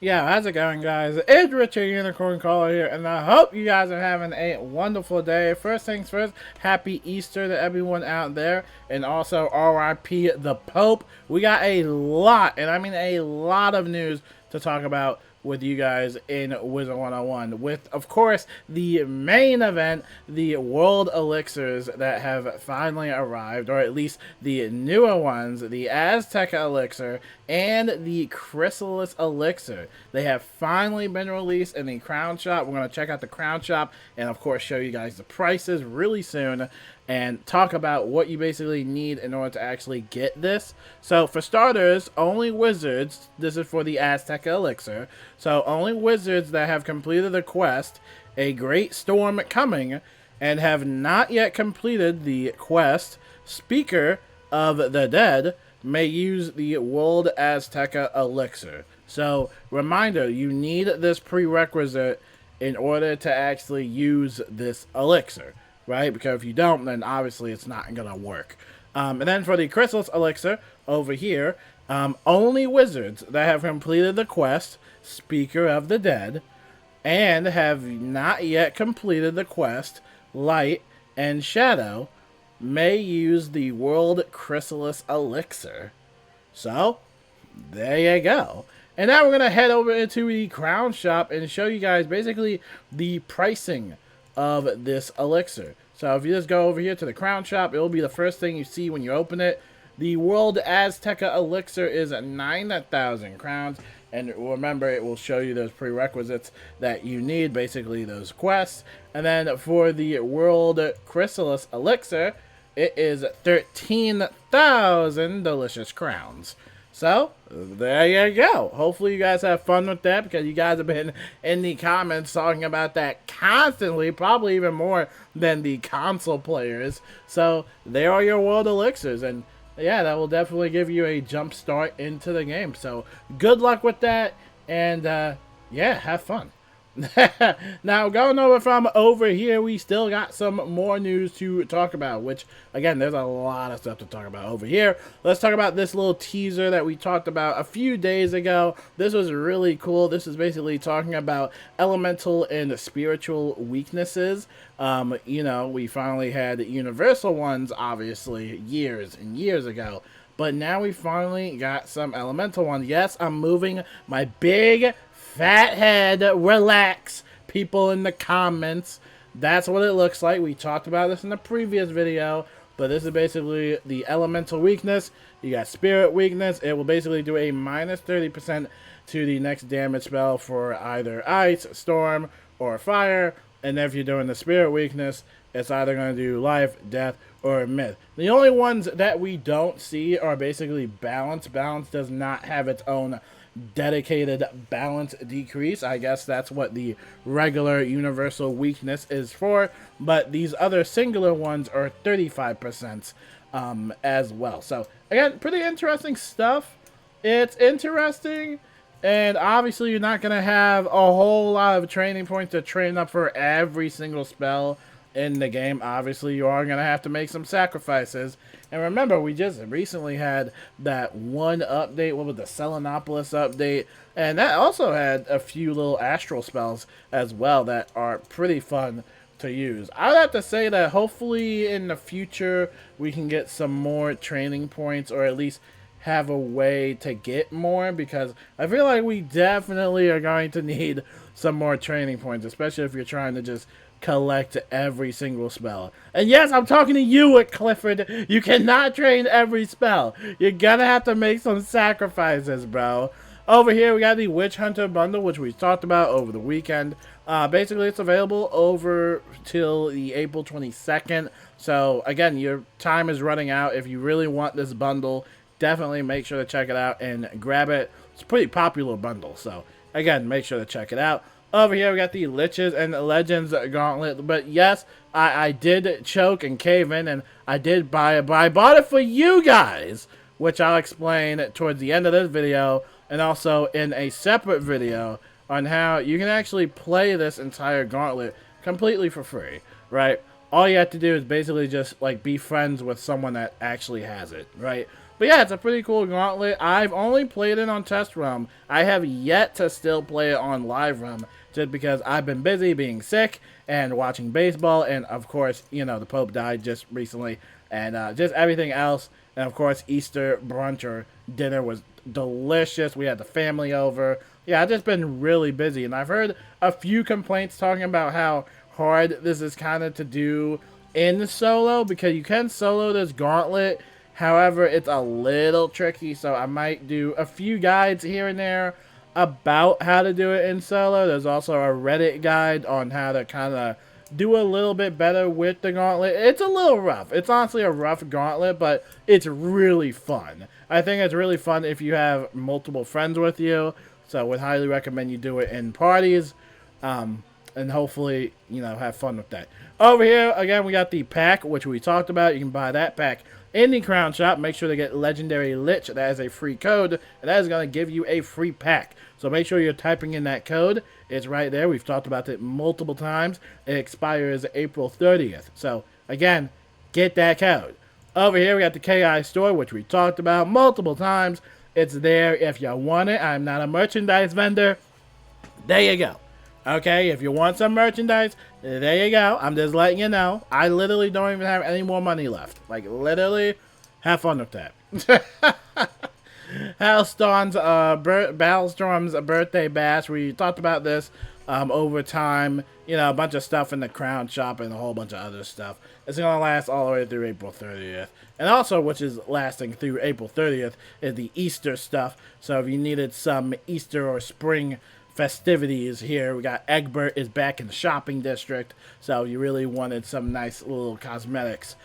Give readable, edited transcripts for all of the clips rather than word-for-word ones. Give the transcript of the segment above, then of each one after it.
Yeah, how's it going, guys? It's Richard Unicorn Caller here, and I hope you guys are having a wonderful day. First things first, happy Easter to everyone out there, and also RIP the Pope. We got a lot, and I mean a lot of news to talk about with you guys in Wizard101, with, of course, the main event, the World Elixirs that have finally arrived, or at least the newer ones, the AZTECA Elixir and the Chrysalis Elixir. They have finally been released in the Crown Shop. We're going to check out the Crown Shop and, of course, show you guys the prices really soon and talk about what you basically need in order to actually get this. So for starters, only wizards, this is for the AZTECA Elixir, so only wizards that have completed the quest, A Great Storm Coming, and have not yet completed the quest, Speaker of the Dead, may use the World AZTECA Elixir. So reminder, you need this prerequisite in order to actually use this elixir, right? Because if you don't, then obviously it's not going to work. And then for the Chrysalis Elixir, over here, only wizards that have completed the quest, Speaker of the Dead, and have not yet completed the quest, Light and Shadow, may use the World Chrysalis Elixir. So, there you go. And now we're going to head over into the Crown Shop and show you guys basically the pricing of this elixir. So if you just go over here to the Crown Shop, it will be the first thing you see when you open it. The World AZTECA Elixir is 9,000 crowns. And remember, it will show you those prerequisites that you need, basically those quests. And then for the World Chrysalis Elixir, it is 13,000 delicious crowns. So, there you go. Hopefully you guys have fun with that, because you guys have been in the comments talking about that constantly, probably even more than the console players. So, there are your World Elixirs, and yeah, that will definitely give you a jump start into the game. So, good luck with that, and yeah, have fun. Now, going over from over here, we still got some more news to talk about, which, again, there's a lot of stuff to talk about over here. Let's talk about this little teaser that we talked about a few days ago. This was really cool. This is basically talking about elemental and spiritual weaknesses. You know, we finally had universal ones, obviously, years and years ago. But now we finally got some elemental ones. Yes, I'm moving my big fat head. Relax, people in the comments. That's what it looks like. We talked about this in the previous video, but this is basically the elemental weakness. You got spirit weakness. It will basically do a minus 30% to the next damage spell for either ice, storm, or fire. And if you're doing the spirit weakness, it's either going to do life, death, or myth. The only ones that we don't see are basically balance. Balance does not have its own dedicated balance decrease. I guess that's what the regular universal weakness is for, but these other singular ones are 35% as well. So again, pretty interesting stuff. It's interesting, and obviously you're not going to have a whole lot of training points to train up for every single spell in the game. Obviously you are going to have to make some sacrifices. And remember, we just recently had that one update, what was the Selenopolis update, and that also had a few little astral spells as well that are pretty fun to use. I would have to say that hopefully in the future we can get some more training points, or at least have a way to get more, because I feel like we definitely are going to need some more training points, especially if you're trying to just collect every single spell. And yes, I'm talking to you, Clifford. You cannot train every spell. You're gonna have to make some sacrifices, bro. Over here, we got the Witch Hunter bundle, which we talked about over the weekend. Basically, it's available over till the April 22nd. So, again, your time is running out. If you really want this bundle, definitely make sure to check it out and grab it. It's a pretty popular bundle, so, again, make sure to check it out. Over here, we got the Liches and Legends Gauntlet. But yes, I did choke and cave in, and I did buy it. But I bought it for you guys, which I'll explain towards the end of this video, and also in a separate video on how you can actually play this entire Gauntlet completely for free, right? All you have to do is basically just, like, be friends with someone that actually has it, right? But yeah, it's a pretty cool Gauntlet. I've only played it on Test Realm. I have yet to still play it on Live Realm, just because I've been busy being sick and watching baseball, and of course, you know, the Pope died just recently, and just everything else. And of course, Easter brunch or dinner was delicious. We had the family over. Yeah, I've just been really busy, and I've heard a few complaints talking about how hard this is kind of to do in solo, because you can solo this Gauntlet. However, it's a little tricky, so I might do a few guides here and there about how to do it in solo. There's also a Reddit guide on how to kind of do a little bit better with the Gauntlet. It's a little rough. It's honestly a rough Gauntlet, but it's really fun. I think it's really fun if you have multiple friends with you, so I would highly recommend you do it in parties. And hopefully, you know, have fun with that. Over here, again, we got the pack, which we talked about. You can buy that pack in the Crown Shop. Make sure to get Legendary Lich. That is a free code, and that is going to give you a free pack. So make sure you're typing in that code. It's right there. We've talked about it multiple times. It expires April 30th. So, again, get that code. Over here, we got the KI store, which we talked about multiple times. It's there if you want it. I'm not a merchandise vendor. There you go. Okay, if you want some merchandise, there you go. I'm just letting you know. I literally don't even have any more money left. Like, literally, have fun with that. Battlestorm's birthday bash. We talked about this over time. You know, a bunch of stuff in the Crown Shop and a whole bunch of other stuff. It's going to last all the way through April 30th. And also, which is lasting through April 30th, is the Easter stuff. So if you needed some Easter or spring festivities here, we got Egbert is back in the shopping district, so you really wanted some nice little cosmetics,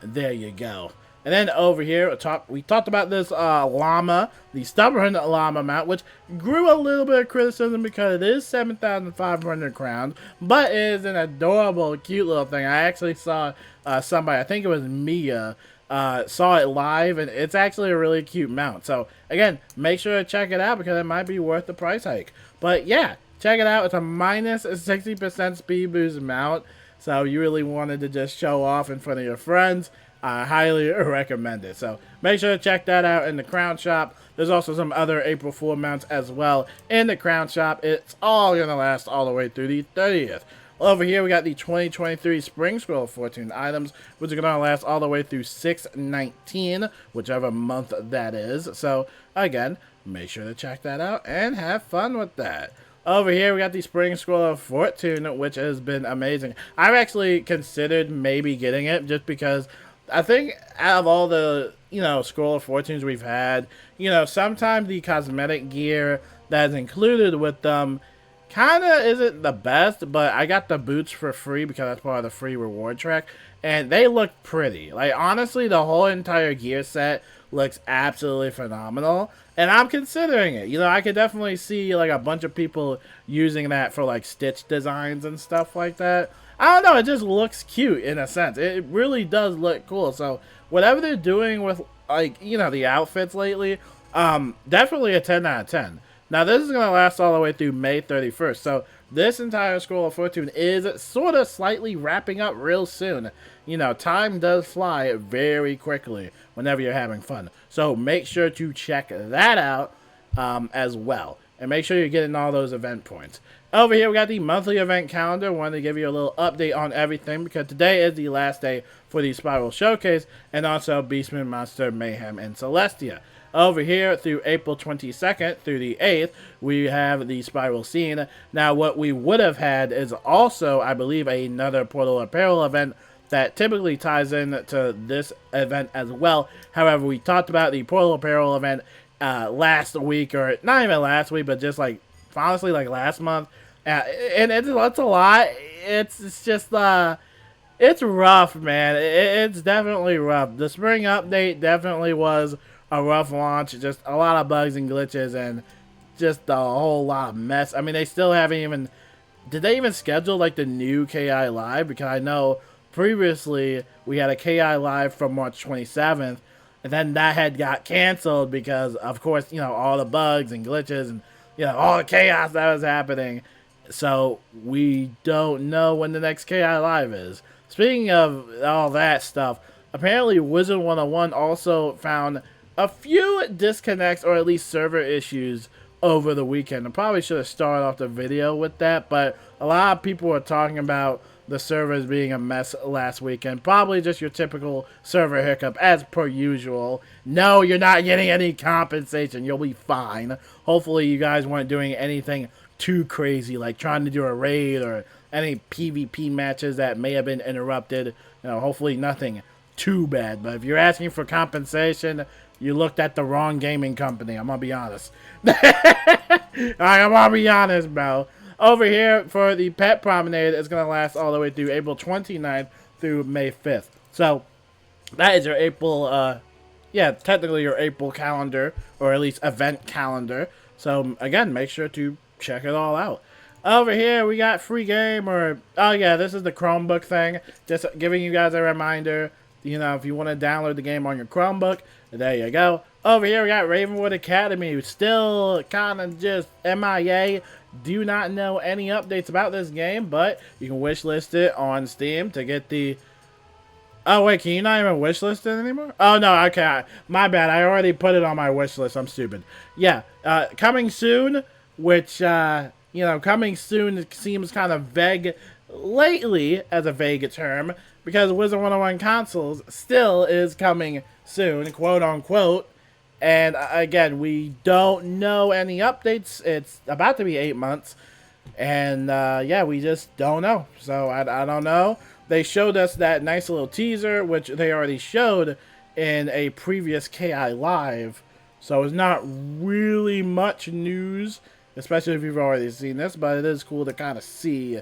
there you go. And then over here we talked about this llama, the stubborn llama mount, which grew a little bit of criticism because it is 7,500 crowns, but it is an adorable, cute little thing. I actually saw somebody, I think it was Mia, saw it live, and it's actually a really cute mount. So again, make sure to check it out because it might be worth the price hike. But yeah, check it out. It's a minus 60% speed boost mount, so you really wanted to just show off in front of your friends. I highly recommend it. So make sure to check that out in the Crown Shop. There's also some other April Fool mounts as well in the Crown Shop. It's all going to last all the way through the 30th. Over here, we got the 2023 Spring Scroll of Fortune items, which are going to last all the way through 6/19, whichever month that is. So, again, make sure to check that out and have fun with that. Over here, we got the Spring Scroll of Fortune, which has been amazing. I've actually considered maybe getting it just because I think out of all the, you know, Scroll of Fortunes we've had, you know, sometimes the cosmetic gear that's included with them kind of isn't the best, but I got the boots for free because that's part of the free reward track, and they look pretty. Like, honestly, the whole entire gear set looks absolutely phenomenal, and I'm considering it. You know, I could definitely see, like, a bunch of people using that for, like, stitch designs and stuff like that. I don't know, it just looks cute in a sense. It really does look cool. So, whatever they're doing with, like, you know, the outfits lately, definitely a 10 out of 10. Now, this is going to last all the way through May 31st, so this entire Scroll of Fortune is sort of slightly wrapping up real soon. You know, time does fly very quickly whenever you're having fun. So make sure to check that out as well. And make sure you're getting all those event points. Over here, we got the monthly event calendar. Wanted to give you a little update on everything because today is the last day for the Spiral Showcase and also Beastman, Monster, Mayhem, and Celestia. Over here, through April 22nd through the 8th, we have the Spiral Scene. Now, what we would have had is also, I believe, another Portal Apparel event that typically ties in to this event as well. However, we talked about the Portal Apparel event last week, or not even last week, but just like, honestly, like last month. And it's a lot. It's just, it's rough, man. It's definitely rough. The spring update definitely was a rough launch, just a lot of bugs and glitches and just a whole lot of mess. I mean, they still haven't even, did they even schedule like the new KI Live? Because I know previously we had a KI Live from March 27th, and then that had got canceled because, of course, you know, all the bugs and glitches and, you know, all the chaos that was happening. So we don't know when the next KI Live is. Speaking of all that stuff, apparently Wizard101 also found a few disconnects or at least server issues over the weekend. I probably should have started off the video with that, but a lot of people were talking about the servers being a mess last weekend. Probably just your typical server hiccup as per usual. No, you're not getting any compensation. You'll be fine. Hopefully you guys weren't doing anything too crazy, like trying to do a raid or any PvP matches that may have been interrupted. You know, hopefully nothing too bad. But if you're asking for compensation, you looked at the wrong gaming company. I'm gonna be honest. I'm gonna be honest, bro. Over here for the Pet Promenade, it's going to last all the way through April 29th through May 5th. So, that is your April, yeah, technically your April calendar, or at least event calendar. So, again, make sure to check it all out. Over here, we got free game, or, oh yeah, this is the Chromebook thing. Just giving you guys a reminder, you know, if you want to download the game on your Chromebook, there you go. Over here, we got Ravenwood Academy, still kind of just MIA. Do not know any updates about this game, but you can wishlist it on Steam to get the... Oh, wait, can you not even wishlist it anymore? Oh, no, okay, my bad. I already put it on my wishlist. I'm stupid. Yeah, coming soon, which, you know, coming soon seems kind of vague lately as a vague term, because Wizard101 Consoles still is coming soon, quote-unquote. And again, we don't know any updates. It's about to be 8 months. And yeah, we just don't know. So I don't know. They showed us that nice little teaser, which they already showed in a previous KI Live. So it's not really much news, especially if you've already seen this. But it is cool to kind of see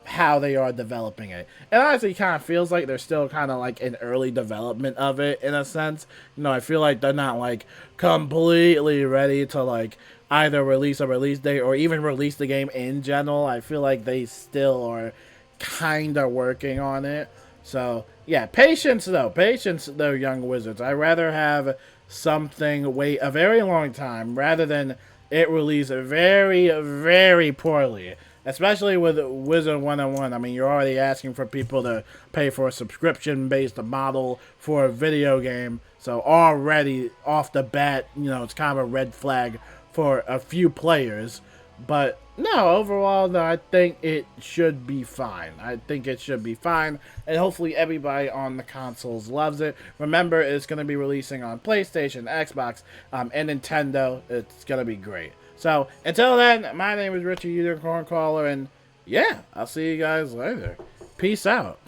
how they are developing it. It honestly kind of feels like they're still kind of like in early development of it, in a sense. You know, I feel like they're not like completely ready to like either release a release date or even release the game in general. I feel like they still are kind of working on it. So yeah, patience though, young wizards. I'd rather have something wait a very long time rather than it release very, very poorly. Especially with Wizard101, I mean, you're already asking for people to pay for a subscription-based model for a video game. So already, off the bat, you know, it's kind of a red flag for a few players. But, no, overall, no, I think it should be fine. I think it should be fine. And hopefully everybody on the consoles loves it. Remember, it's going to be releasing on PlayStation, Xbox, and Nintendo. It's going to be great. So, until then, my name is Richard Unicorn Caller, and yeah, I'll see you guys later. Peace out.